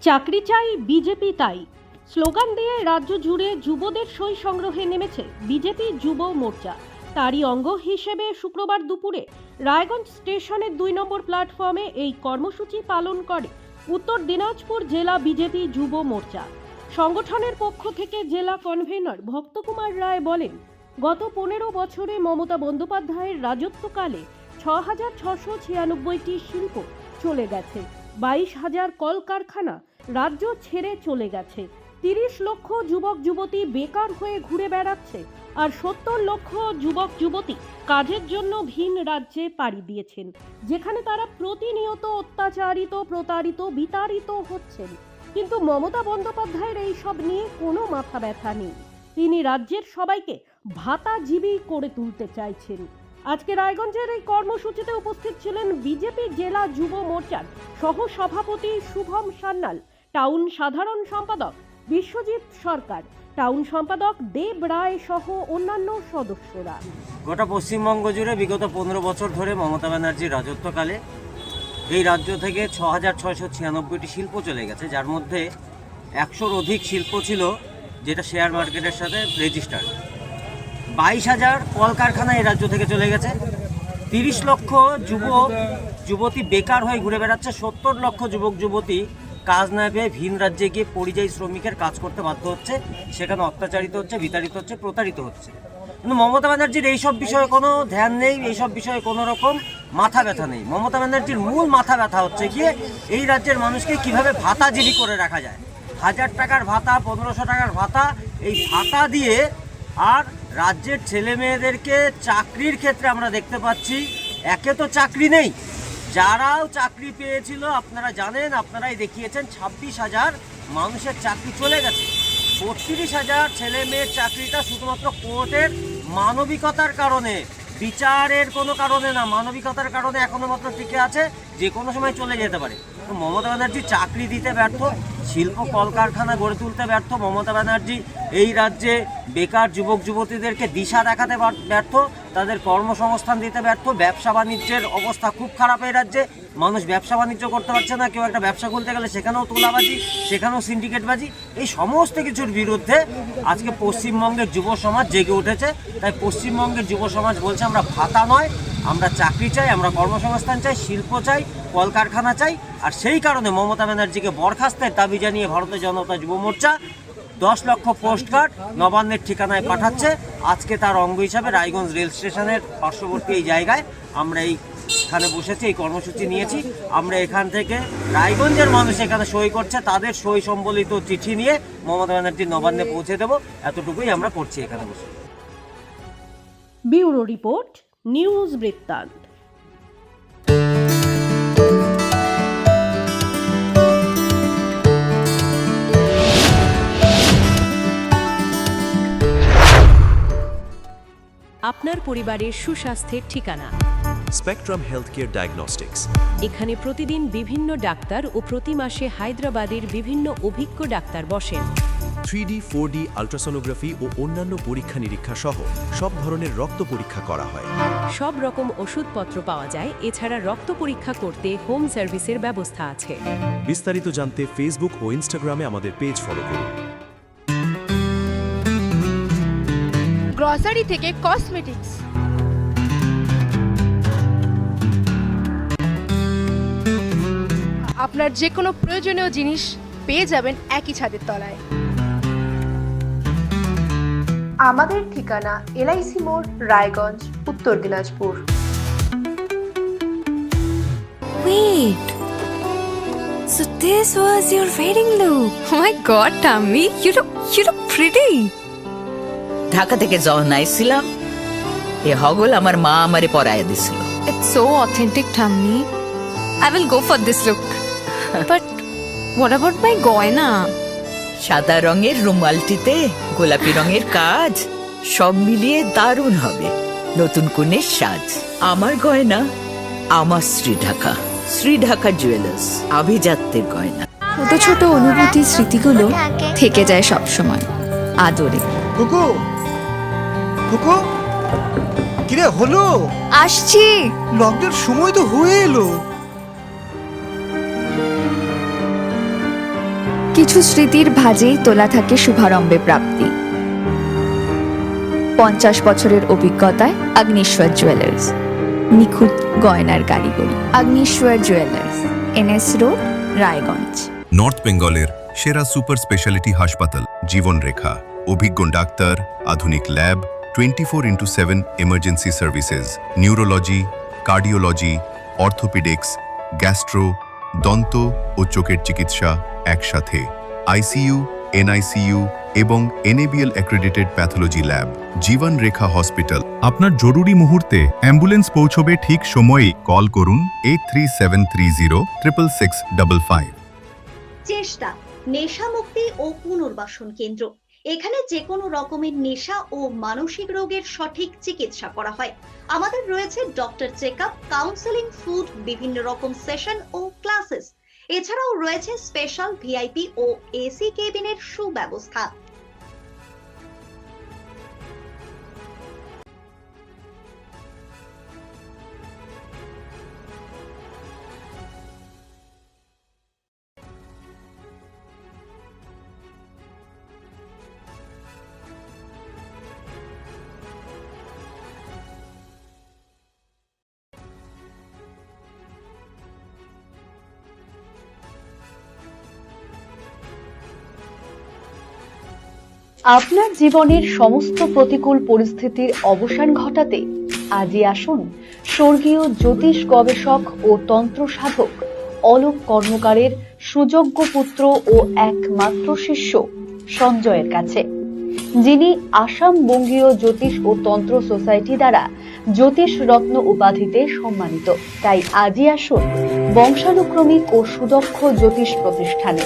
চাকরি চাই বিজেপি তাই স্লোগান দিয়ে রাজ্য জুড়ে যুবদের সই সংগ্রহে নেমেছে বিজেপি যুব মোর্চা। তারই অঙ্গ হিসেবে শুক্রবার দুপুরে রায়গঞ্জ স্টেশনের 2 নম্বর প্ল্যাটফর্মে এই কর্মসূচি পালন করে উত্তর দিনাজপুর জেলা বিজেপি যুব মোর্চা। সংগঠনের পক্ষ থেকে জেলা কনভেনর ভক্তকুমার রায় বলেন, গত 15 বছরে মমতা বন্দ্যোপাধ্যায়ের রাজত্বকালে 6,696টি শিল্প চলে গেছে, 22,000 কলকারখানা রাজ্য ছেড়ে চলে গেছে, 30 লক্ষ যুবক যুবতী বেকার হয়ে ঘুরে বেড়াচ্ছে, আর 70 লক্ষ যুবক যুবতী কাজের জন্য ভিন রাজ্যে পাড়ি দিয়েছেন, যেখানে তারা প্রতিনিয়ত অত্যাচারিত, প্রতারিত, বিতাড়িত হচ্ছেন। কিন্তু মমতা বন্দ্যোপাধ্যায়ের এই সব নিয়ে কোনো মাথা ব্যথা নেই। তিনি রাজ্যের সবাইকে ভাতাজীবী করে তুলতে চাইছেন। আজকে রায়গঞ্জের এই কর্মসূচিতে উপস্থিত ছিলেন বিজেপি জেলা যুব মোর্চার সহ সভাপতি শুভম সান্যাল, টাউন সাধারণ সম্পাদক বিশ্বজিৎ সরকার, টাউন সম্পাদক দেব রায় সহ অন্যান্য সদস্যরা। গোটা পশ্চিমবঙ্গ জুড়ে বিগত 15 বছর ধরে মমতা ব্যানার্জির রাজত্বকালে এই রাজ্য থেকে 6,696টি শিল্প চলে গেছে, যার মধ্যে 100-র অধিক শিল্প ছিল যেটা শেয়ার মার্কেটের সাথে রেজিস্টার্ড। 22,000 কলকারখানা এই রাজ্য থেকে চলে গেছে, 30 লক্ষ যুবক যুবতী বেকার হয়ে ঘুরে বেড়াচ্ছে, 70 লক্ষ যুবক যুবতী কাজ না পেয়ে ভিন রাজ্যে গিয়ে পরিযায়ী শ্রমিকের কাজ করতে বাধ্য হচ্ছে, সেখানে অত্যাচারিত হচ্ছে, বিতাড়িত হচ্ছে, প্রতারিত হচ্ছে। কিন্তু মমতা ব্যানার্জির এইসব বিষয়ে কোনো ধ্যান নেই, এইসব বিষয়ে কোনো রকম মাথা ব্যথা নেই। মমতা ব্যানার্জির মূল মাথা ব্যথা হচ্ছে গিয়ে এই রাজ্যের মানুষকে কিভাবে ভাতাজীবী করে রাখা যায়। 1000 টাকার ভাতা, 1500 টাকার ভাতা, এই ভাতা দিয়ে আর রাজ্যের ছেলে মেয়েদেরকে চাকরির ক্ষেত্রে আমরা দেখতে পাচ্ছি, একে তো চাকরি নেই, যারাও চাকরি পেয়েছিল আপনারা জানেন, আপনারাই দেখিয়েছেন 26,000 মানুষের চাকরি চলে গেছে। 32,000 ছেলে মেয়ের চাকরিটা শুধুমাত্র কোর্টের মানবিকতার কারণে, বিচারের কোনো কারণে না, মানবিকতার কারণে এখনো মাত্র টিকে আছে, যে কোনো সময় চলে যেতে পারে। তো মমতা ব্যানার্জি চাকরি দিতে ব্যর্থ, শিল্প কলকারখানা গড়ে তুলতে ব্যর্থ, মমতা ব্যানার্জি এই রাজ্যে বেকার যুবক যুবতীদেরকে দিশা দেখাতে ব্যর্থ, তাদের কর্মসংস্থান দিতে ব্যর্থ। ব্যবসা বাণিজ্যের অবস্থা খুব খারাপ এই রাজ্যে, মানুষ ব্যবসা বাণিজ্য করতে পারছে না, কেউ একটা ব্যবসা খুলতে গেলে সেখানেও তোলাবাজি, সেখানেও সিন্ডিকেটবাজি। এই সমস্ত কিছুর বিরুদ্ধে আজকে পশ্চিমবঙ্গের যুব সমাজ জেগে উঠেছে। তাই পশ্চিমবঙ্গের যুব সমাজ বলছে, আমরা ভাতা নয়, আমরা চাকরি চাই, আমরা কর্মসংস্থান চাই, শিল্প চাই, কলকারখানা চাই। আর সেই কারণে মমতা ব্যানার্জিকে বরখাস্তের দাবি জানিয়ে ভারতীয় জনতা যুব মোর্চা 10 লক্ষ পোস্টকার্ড নবান্নের ঠিকানায় পাঠাচ্ছে। আজকে তার অঙ্গ হিসাবে রায়গঞ্জ রেল স্টেশনের পার্শ্ববর্তী এই জায়গায় আমরা এইখানে বসেছি, এই কর্মসূচি নিয়েছি। আমরা এখান থেকে রায়গঞ্জের মানুষ এখানে সই করছে, তাদের সই সম্বলিত চিঠি নিয়ে মমতা ব্যানার্জির নবান্নে পৌঁছে দেবো, এতটুকুই আমরা করছি এখানে বসে। ব্যুরো রিপোর্ট, নিউজ বৃত্তান্ত। আপনার পরিবারের সুস্বাস্থ্যের ঠিকানা স্পেকট্রাম হেলথকেয়ার ডায়াগনস্টিক্স। এখানে প্রতিদিন বিভিন্ন ডাক্তার ও প্রতি মাসে হায়দ্রাবাদের বিভিন্ন অভিজ্ঞ ডাক্তার বসেন। 3D, 4D আল্ট্রাসোনোগ্রাফি ও অন্যান্য পরীক্ষা নিরীক্ষা সহ সব ধরনের রক্ত পরীক্ষা করা হয়। সব রকম ওষুধপত্র পাওয়া যায়। এছাড়া রক্ত পরীক্ষা করতে হোম সার্ভিসের ব্যবস্থা আছে। বিস্তারিত জানতে ফেসবুক ও ইনস্টাগ্রামে আমাদের পেজ ফলো করুন। গ্রসারি থেকে কসমেটিক্স, আপনার যে কোনো প্রয়োজনীয় জিনিস পেয়ে যাবেন একই ছাদের তলায়। আমাদের ঠিকানা LIC মোড়, রায়গঞ্জ, উত্তর Dinajpur. Wait, so this was your wedding look? Oh my God, Tammy, you look pretty. Dhaka থেকে যখন আইছিলাম, এ হগল আমার মা আমারে পরাইয়া দিছিল। It's so authentic, Tammy. I will go for this look. But what about my goina? সাদা রঙের রুমালটিতে গোলাপি রঙের কাজ, সব মিলিয়ে দারুণ হবে নতুন কনের সাজ। আমার গয়না আমার শ্রী ঢাকা জুয়েলার্স, আভিজাত্যের গয়না। ছোট ছোট অনুভূতি, স্মৃতিগুলো থেকে যায় সব সময় আদরে। কুকু কুকু, কিরে হলো? আসছি। লকডাউন সময় তো হয়ে এলো। কিছু স্মৃতির ভাজেই তোলা থাকে শুভারম্ভে প্রাপ্তি। 50 বছরের অভিজ্ঞতায় অগ্নিশ্বর জুয়েলার্স, নিখুঁত গয়নার কারিগরি। Agnishwar jewellers, NS road, Raiganj. North বেঙ্গলের সেরা সুপার স্পেশালিটি হাসপাতাল জীবনরেখা, অভিজ্ঞ ডাক্তার, আধুনিক lab, 24x7 emergency services, neurology, cardiology, orthopaedics, gastro, দন্ত ও চোখের চিকিৎসা একসাথে, ICU, NICU এবং NABL accredited pathology lab. জীবনরেখা hospital. আপনার জরুরি মুহূর্তে অ্যাম্বুলেন্স পৌঁছবে ঠিক সময়ে। কল করুন 8373066655। চেষ্টা নেশা মুক্তি ও পুনর্বাসন কেন্দ্র। এখানে যে কোনো রকমের নেশা ও মানসিক রোগের সঠিক চিকিৎসা করা হয়। আমাদের রয়েছে ডক্টর চেকআপ, কাউন্সেলিং, ফুড, বিভিন্ন রকম সেশন ও ক্লাসেস। এছাড়াও রয়েছে স্পেশাল VIP ও AC কেবিনের সুব্যবস্থা। আপনার জীবনের সমস্ত প্রতিকূল পরিস্থিতির অবসান ঘটাতে আজই আসুন স্বর্গীয় জ্যোতিষ গবেষক ও তন্ত্র সাধক অলোক কর্মকারের সুযোগ্য পুত্র ও একমাত্র শিষ্য সঞ্জয়ের কাছে, যিনি আসাম বঙ্গীয় জ্যোতিষ ও তন্ত্র সোসাইটি দ্বারা জ্যোতিষ রত্ন উপাধিতে সম্মানিত। তাই আজই আসুন বংশানুক্রমিক ও সুদক্ষ জ্যোতিষ প্রতিষ্ঠানে।